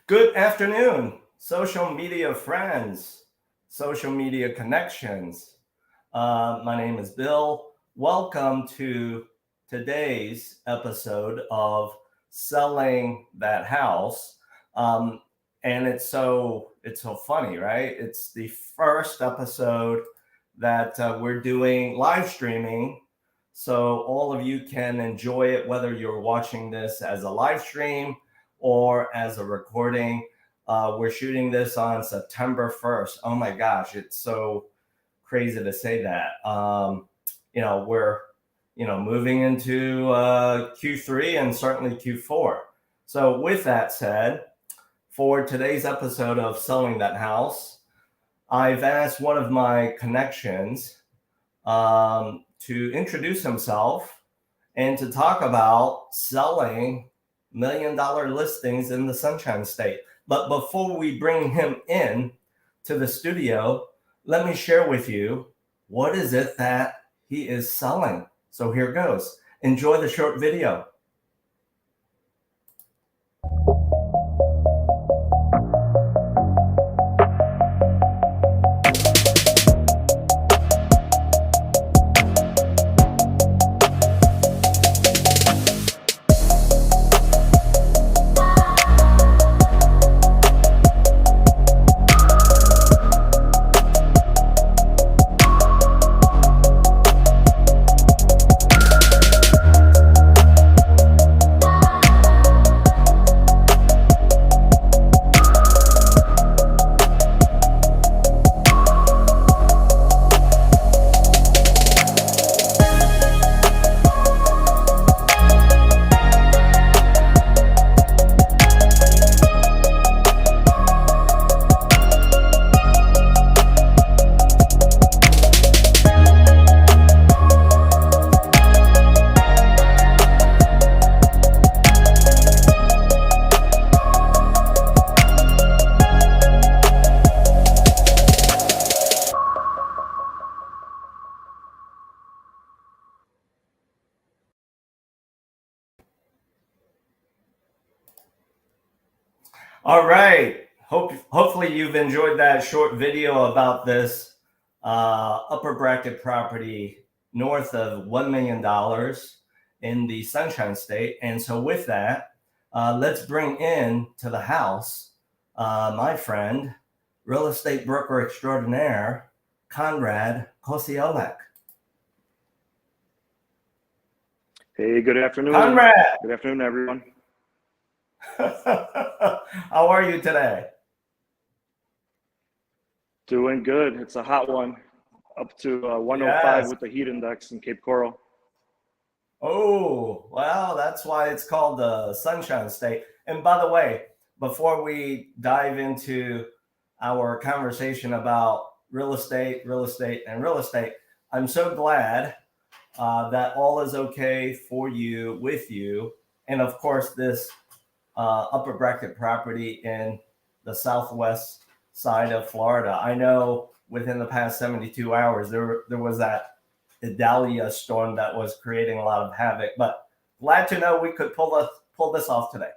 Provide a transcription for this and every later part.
Good afternoon, social media friends, social media connections. My name is Bill. Welcome to today's episode of Selling That House. And it's so funny, right? It's the first episode that we're doing live streaming. So all of you can enjoy it, whether you're watching this as a live stream or as a recording. We're shooting this on September 1st. Oh my gosh, it's so crazy to say that. We're moving into Q3 and certainly Q4. So with that said, for today's episode of Selling That House, I've asked one of my connections to introduce himself and to talk about selling $1 million listings in the Sunshine State. But before we bring him in to the studio, let me share with you what is it that he is selling. So here goes. Enjoy the short video. All right. Hopefully you've enjoyed that short video about this upper bracket property north of $1 million in the Sunshine State. And so with that, let's bring in to the house my friend, real estate broker extraordinaire, Konrad Kociolek. Hey, good afternoon. Konrad. Good afternoon, everyone. How are you today? Doing good. It's a hot one, up to 105 with the heat index in Cape Coral. Oh, well, that's why it's called the Sunshine State. And by the way, before we dive into our conversation about real estate, I'm so glad that all is okay for you, with you. And of course, this upper bracket property in the southwest side of Florida. I know within the past 72 hours, there was that 𝙎𝙬𝙪 storm that was creating a lot of havoc, but glad to know we could pull this off today.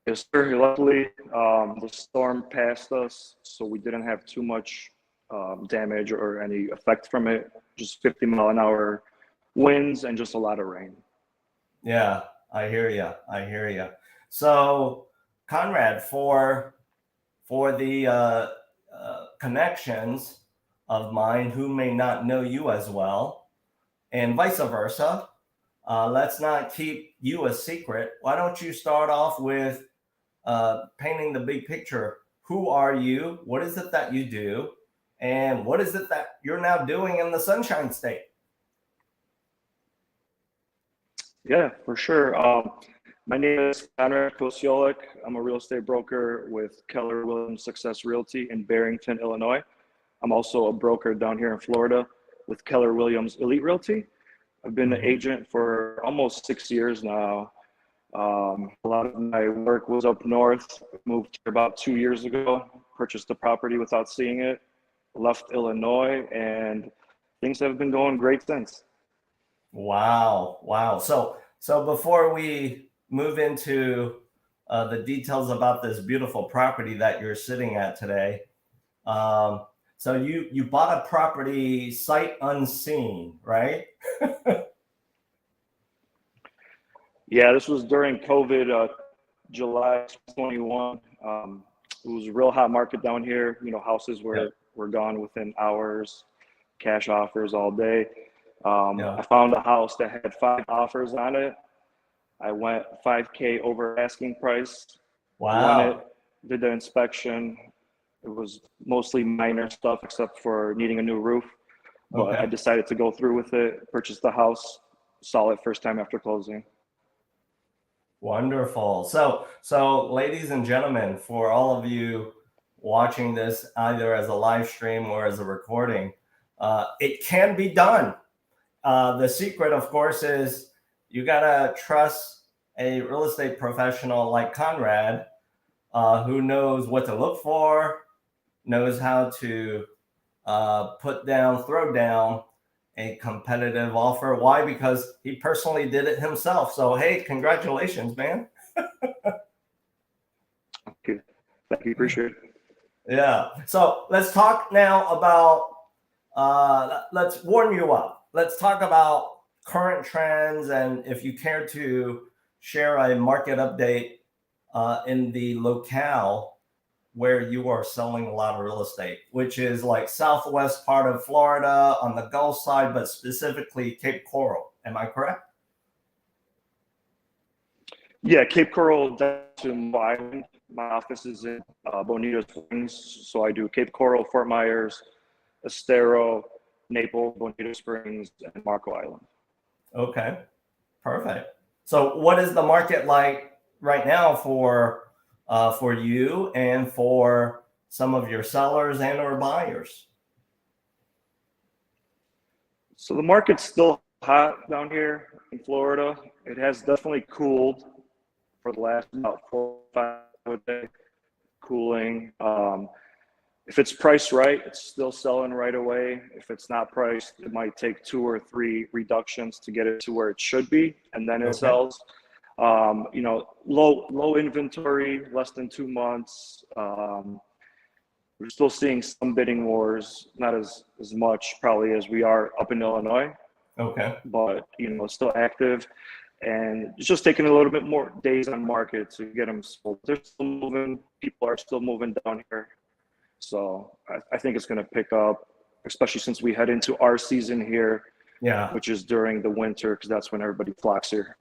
Yes, sir. Luckily, the storm passed us, so we didn't have too much damage or any effect from it. Just 50-mile-an-hour winds and just a lot of rain. Yeah, I hear you. So, Konrad, for the connections of mine who may not know you as well, and vice versa, let's not keep you a secret. Why don't you start off with painting the big picture? Who are you? What is it that you do? And what is it that you're now doing in the Sunshine State? Yeah, for sure. My name is Konrad Kociolek. I'm a real estate broker with Keller Williams Success Realty in Barrington, Illinois. I'm also a broker down here in Florida with Keller Williams Elite Realty. I've been an agent for almost 6 years now. A lot of my work was up north. Moved here about 2 years ago, purchased the property without seeing it, left Illinois, and things have been going great since. Wow. So before we move into the details about this beautiful property that you're sitting at today. So you bought a property sight unseen, right? Yeah, this was during COVID, July 21. It was a real hot market down here. You know, houses were gone within hours, cash offers all day. I found a house that had 5 offers on it. I went $5K over asking price. Won it, Wow. did the inspection. It was mostly minor stuff except for needing a new roof. But I Okay. decided to go through with it, purchase the house, saw it first time after closing. Wonderful. So ladies and gentlemen, for all of you watching this either as a live stream or as a recording, it can be done. The secret, of course, is you gotta trust a real estate professional like Konrad, who knows what to look for, knows how to throw down a competitive offer. Why? Because he personally did it himself. So, hey, congratulations, man. Thank you, appreciate it. Yeah. So let's talk now about, let's warm you up. Let's talk about current trends. And if you care to share a market update in the locale where you are selling a lot of real estate, which is like southwest part of Florida on the Gulf side, but specifically Cape Coral. Am I correct? Yeah, Cape Coral down to Island. My office is in Bonita Springs, so I do Cape Coral, Fort Myers, Estero, Naples, Bonita Springs, and Marco Island. Okay, perfect. So what is the market like right now for you and for some of your sellers and or buyers? So the market's still hot down here in Florida. It has definitely cooled for the last about 4 or 5 days, cooling. If it's priced right, it's still selling right away. If it's not priced, it might take 2 or 3 reductions to get it to where it should be, and then it sells. You know, low inventory, less than 2 months. We're still seeing some bidding wars, not as much probably as we are up in Illinois. Okay. But you know, still active, and it's just taking a little bit more days on market to get them sold. They're still moving. People are still moving down here. So I think it's going to pick up, especially since we head into our season here, which is during the winter, because that's when everybody flocks here.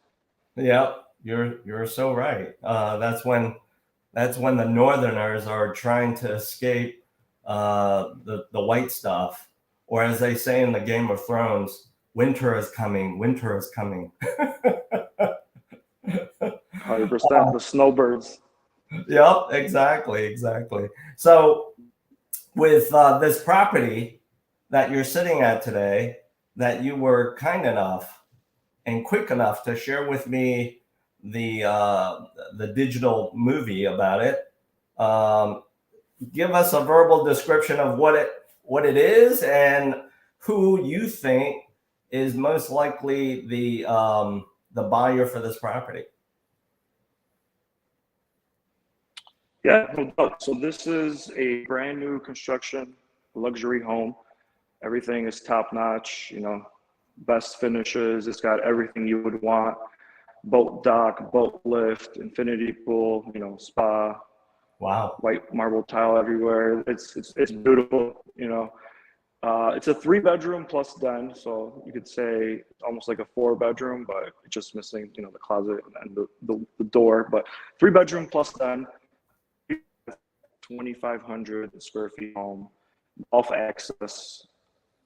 Yeah, you're so right. That's when the Northerners are trying to escape the white stuff, or as they say in the Game of Thrones, winter is coming. Winter is coming. 100%. The snowbirds. Yep, exactly. So with this property that you're sitting at today, that you were kind enough and quick enough to share with me the digital movie about it. Give us a verbal description of what it is and who you think is most likely the buyer for this property. Yeah, no doubt. So this is a brand new construction, luxury home. Everything is top notch, you know, best finishes. It's got everything you would want. Boat dock, boat lift, infinity pool, you know, spa. Wow. White marble tile everywhere. It's beautiful, you know. It's a 3-bedroom plus den, so you could say almost like a 4-bedroom, but just missing, you know, the closet and the door. But 3-bedroom plus den, 2,500 square feet home, golf access.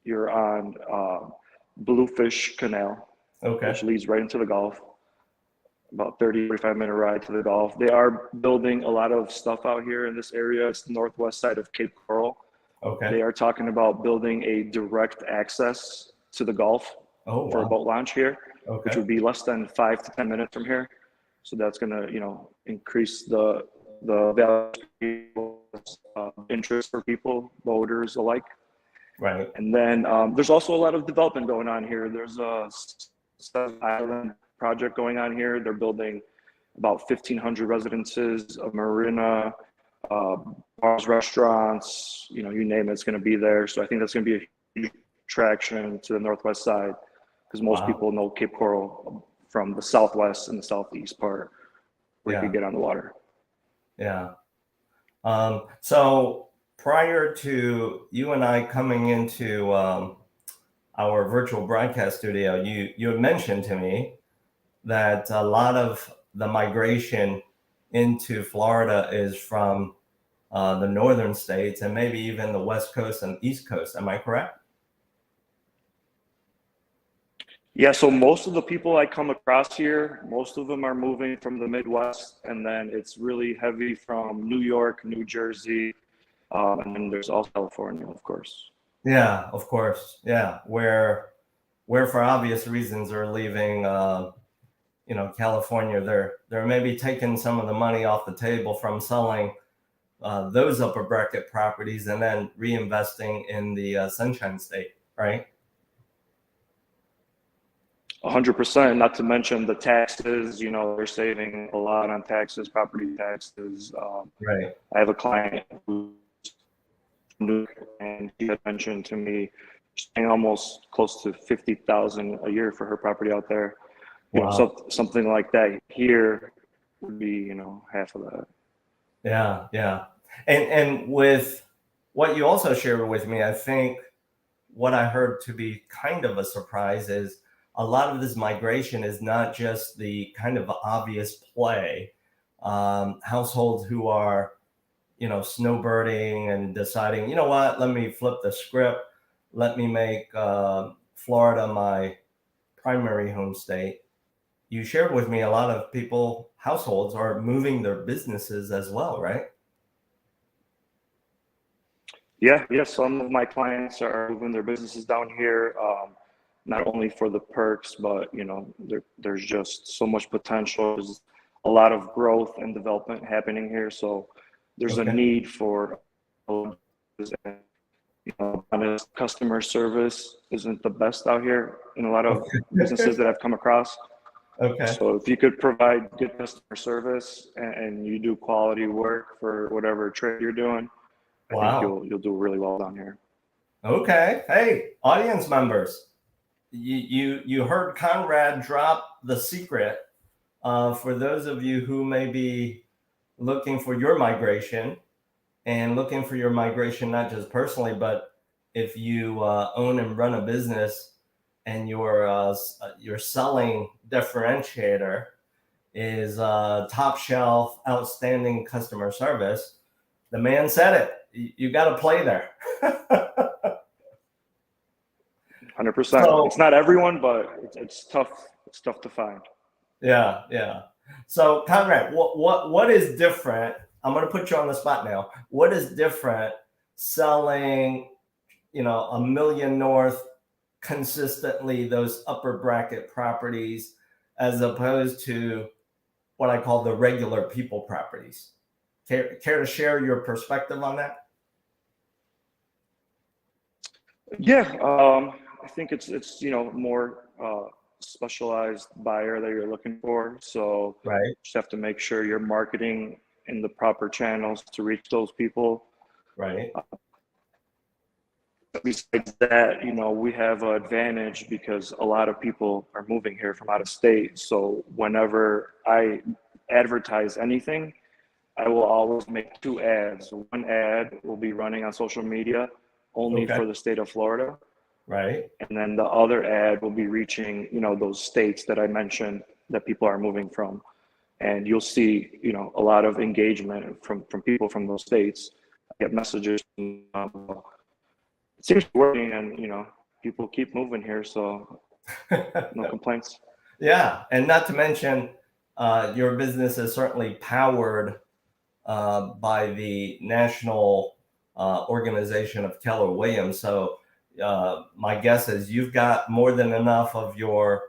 You're on Bluefish Canal, which leads right into the Gulf. About 30-45-minute ride to the Gulf. They are building a lot of stuff out here in this area. It's the northwest side of Cape Coral. They are talking about building a direct access to the Gulf for a boat launch here, which would be less than 5 to 10 minutes from here. So that's going to, you know, increase the value, interest for people, boaters alike. Right. And then there's also a lot of development going on here. There's a 7 island project going on here. They're building about 1,500 residences, a marina, bars, restaurants, you name it, it's going to be there. So I think that's going to be a huge attraction to the northwest side, because most people know Cape Coral from the southwest and the southeast part, where you could get on the water. Yeah. So prior to you and I coming into our virtual broadcast studio, you had mentioned to me that a lot of the migration into Florida is from the northern states and maybe even the West Coast and East Coast. Am I correct? Yeah, so most of the people I come across here, most of them are moving from the Midwest, and then it's really heavy from New York, New Jersey, and then there's also California, of course. Yeah, of course. Yeah, where for obvious reasons are leaving. California, they're maybe taking some of the money off the table from selling those upper bracket properties and then reinvesting in the Sunshine State, right? 100%. Not to mention the taxes. They're saving a lot on taxes, property taxes. Right. I have a client who's new, and he had mentioned to me she's paying almost close to $50,000 a year for her property out there. So something like that here would be, half of that. Yeah. And with what you also shared with me, I think what I heard to be kind of a surprise is a lot of this migration is not just the kind of obvious play. Households who are, snowbirding and deciding, what, let me flip the script. Let me make Florida my primary home state. You shared with me a lot of people, households are moving their businesses as well, right? Yeah. Some of my clients are moving their businesses down here, not only for the perks, but there's just so much potential. There's a lot of growth and development happening here, so there's a need for, honest customer service isn't the best out here in a lot of businesses that I've come across. So if you could provide good customer service and you do quality work for whatever trade you're doing, I think you'll do really well down here. Okay. Hey, audience members, you heard Konrad drop the secret. For those of you who may be looking for your migration, and looking for your migration not just personally, but if you own and run a business and your selling differentiator is top shelf, outstanding customer service, the man said it. You got to play there. 100%. So, it's not everyone, but it's tough. It's tough to find. Yeah. So, Konrad, what is different? I'm going to put you on the spot now. What is different selling, a million north consistently, those upper bracket properties, as opposed to what I call the regular people properties? Care to share your perspective on that? Yeah, I think it's more specialized buyer that you're looking for. So you just have to make sure you're marketing in the proper channels to reach those people. Right. Besides that, we have an advantage because a lot of people are moving here from out of state. So whenever I advertise anything, I will always make 2 ads. One ad will be running on social media only for the state of Florida. Right. And then the other ad will be reaching, those states that I mentioned that people are moving from. And you'll see, a lot of engagement from people from those states. I get messages. It seems to be working, and, people keep moving here. So no complaints. Yeah. And not to mention, your business is certainly powered by the national organization of Keller Williams. So my guess is you've got more than enough of your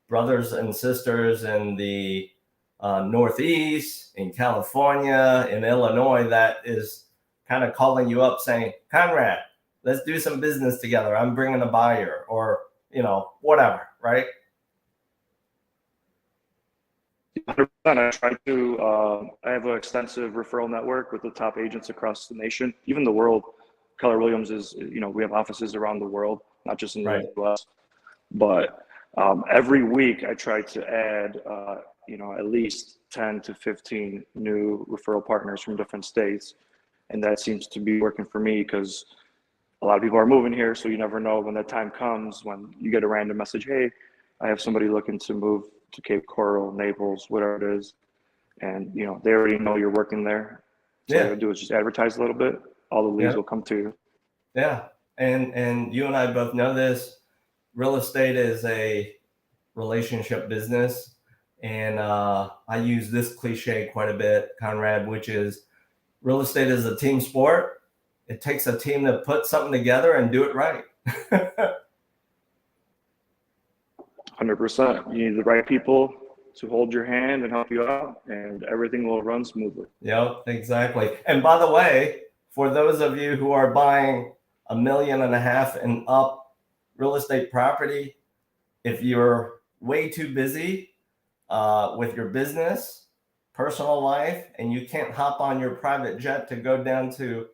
brothers and sisters in the Northeast, in California, in Illinois, that is kind of calling you up saying, Konrad, let's do some business together. I'm bringing a buyer, or, whatever, right? 100%. I try to. I have an extensive referral network with the top agents across the nation, even the world. Keller Williams is, we have offices around the world, not just in the Right. U.S. But every week I try to add, at least 10 to 15 new referral partners from different states, and that seems to be working for me because a lot of people are moving here, so you never know when that time comes when you get a random message, hey, I have somebody looking to move to Cape Coral, Naples, whatever it is, and they already know you're working there. So all you Yeah. gotta do is just advertise a little bit. All the leads Yeah. will come to you. Yeah. And you and I both know this. Real estate is a relationship business. And I use this cliche quite a bit, Conrad, which is real estate is a team sport. It takes a team to put something together and do it right. 100%. You need the right people to hold your hand and help you out, and everything will run smoothly. Yep, exactly. And by the way, for those of you who are buying $1.5 million and up real estate property, if you're way too busy with your business, personal life, and you can't hop on your private jet to go down to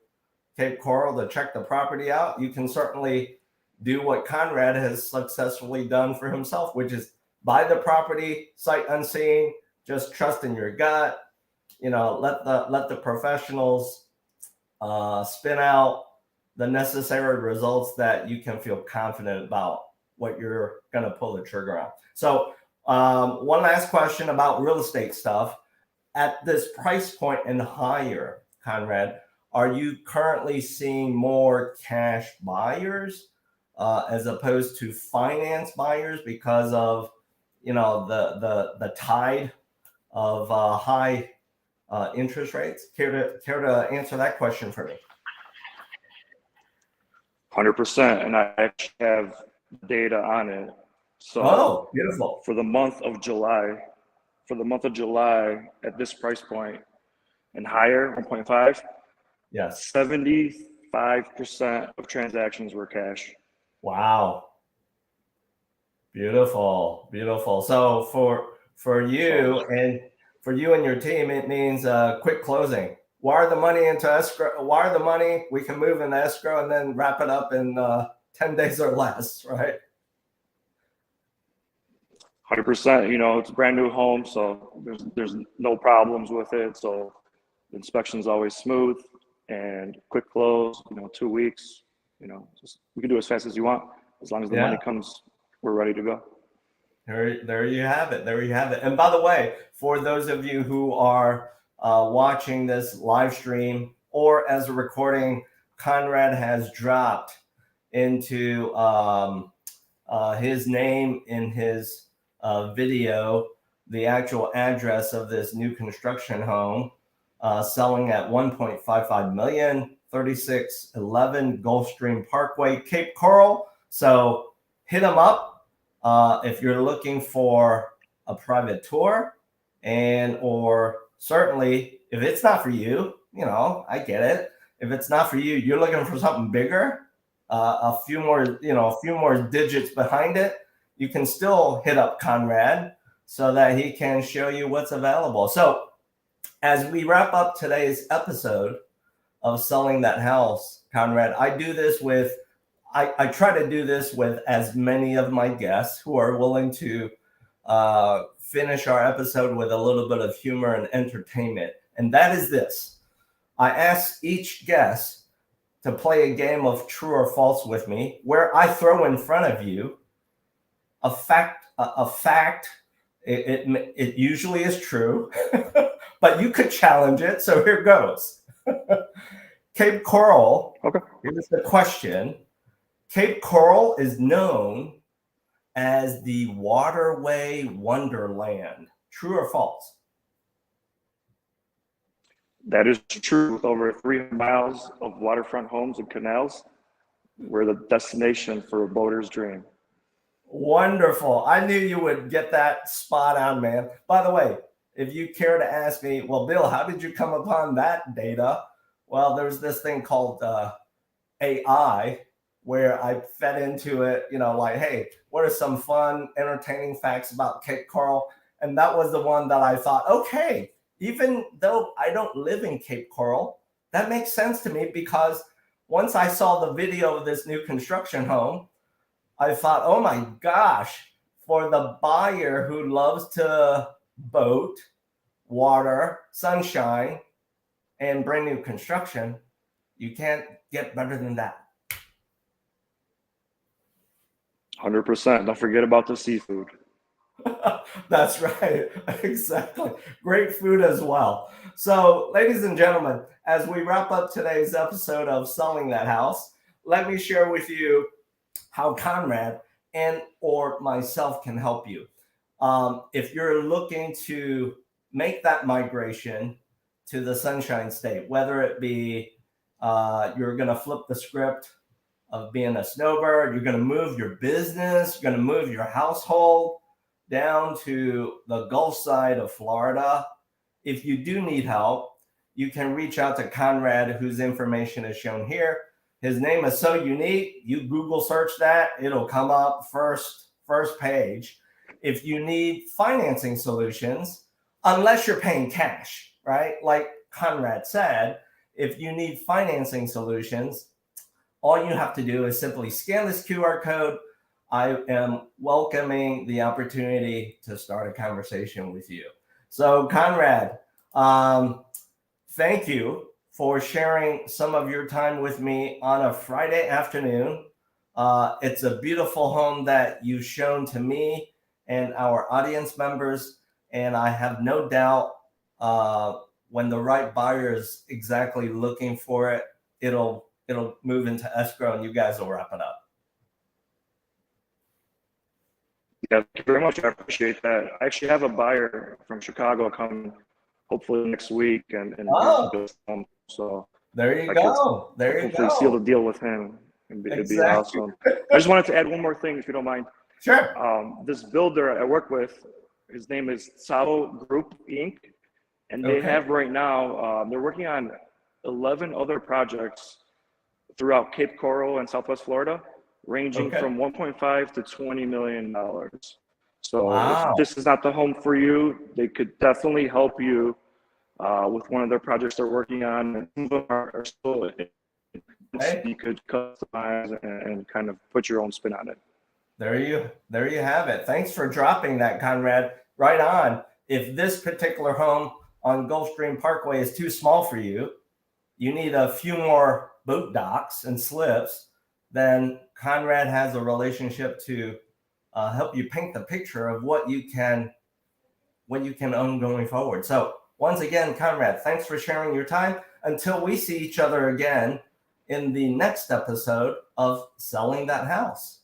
Cape Coral to check the property out, you can certainly do what Conrad has successfully done for himself, which is buy the property sight unseen, just trust in your gut, let the professionals spin out the necessary results that you can feel confident about what you're going to pull the trigger on. So one last question about real estate stuff. At this price point and higher, Conrad, are you currently seeing more cash buyers as opposed to finance buyers because of the tide of high interest rates? Care to answer that question for me? 100%. And I actually have data on it. So beautiful. For the month of July, at this price point and higher, 1.5, Yes. 75% of transactions were cash. Wow. Beautiful. So for you and your team, it means quick closing. Wire the money into escrow. Wire the money. We can move into escrow and then wrap it up in 10 days or less, right? 100%. It's a brand new home, so there's no problems with it. So the inspection's always smooth and quick close. 2 weeks. We can do as fast as you want. As long as the money comes, we're ready to go. There you have it. And by the way, for those of you who are watching this live stream or as a recording, Conrad has dropped into his name in his video the actual address of this new construction home selling at $1.55 million, 3611 Gulfstream Parkway, Cape Coral. So hit them up if you're looking for a private tour, or certainly if it's not for you, I get it. If it's not for you, you're looking for something bigger, a few more digits behind it, you can still hit up Conrad so that he can show you what's available. So as we wrap up today's episode of Selling That House, Conrad, I try to do this with as many of my guests who are willing to finish our episode with a little bit of humor and entertainment. And that is this. I ask each guest to play a game of true or false with me, where I throw in front of you a fact. It usually is true, but you could challenge it. So here goes. Cape Coral. Okay. Here's the question. Cape Coral is known as the waterway wonderland. True or false? That is true. With over 300 miles of waterfront homes and canals, we're the destination for a boater's dream. Wonderful. I knew you would get that spot on, man. By the way, if you care to ask me, well, Bill, how did you come upon that data? Well, there's this thing called AI where I fed into it, like, hey, what are some fun, entertaining facts about Cape Coral? And that was the one that I thought, okay, even though I don't live in Cape Coral, that makes sense to me, because once I saw the video of this new construction home, I thought, oh my gosh, for the buyer who loves to boat, water, sunshine, and brand new construction, you can't get better than that. 100%. Don't forget about the seafood. That's right. Exactly. Great food as well. So, ladies and gentlemen, as we wrap up today's episode of Selling That House, let me share with you how Konrad and or myself can help you. If you're looking to make that migration to the Sunshine State, whether it be you're going to flip the script of being a snowbird, you're going to move your business, you're going to move your household down to the Gulf side of Florida. If you do need help, you can reach out to Konrad, whose information is shown here. His name is so unique. You Google search that, it'll come up first page. If you need financing solutions, unless you're paying cash, right? Like Konrad said, if you need financing solutions, all you have to do is simply scan this QR code. I am welcoming the opportunity to start a conversation with you. So Konrad, thank you for sharing some of your time with me on a Friday afternoon. It's a beautiful home that you've shown to me and our audience members, and I have no doubt when the right buyer is exactly looking for it, it'll move into escrow and you guys will wrap it up. Yeah, thank you very much. I appreciate that. I actually have a buyer from Chicago coming hopefully next week, and so there you go. There you hopefully go. seal the deal with him. It'd be awesome. I just wanted to add one more thing, if you don't mind. Sure. This builder I work with, his name is 𝙎𝙚𝙧𝙧 Group Inc., and they have right now, they're working on 11 other projects throughout Cape Coral and Southwest Florida, ranging from $1.5 to $20 million. So if this is not the home for you, they could definitely help you with one of their projects they're working on. And some of them are still you could customize and kind of put your own spin on it. There you have it. Thanks for dropping that, Konrad. Right on. If this particular home on Gulfstream Parkway is too small for you, you need a few more boat docks and slips, then Konrad has a relationship to help you paint the picture of what you can own going forward. So once again, Konrad, thanks for sharing your time. Until we see each other again in the next episode of Selling That House.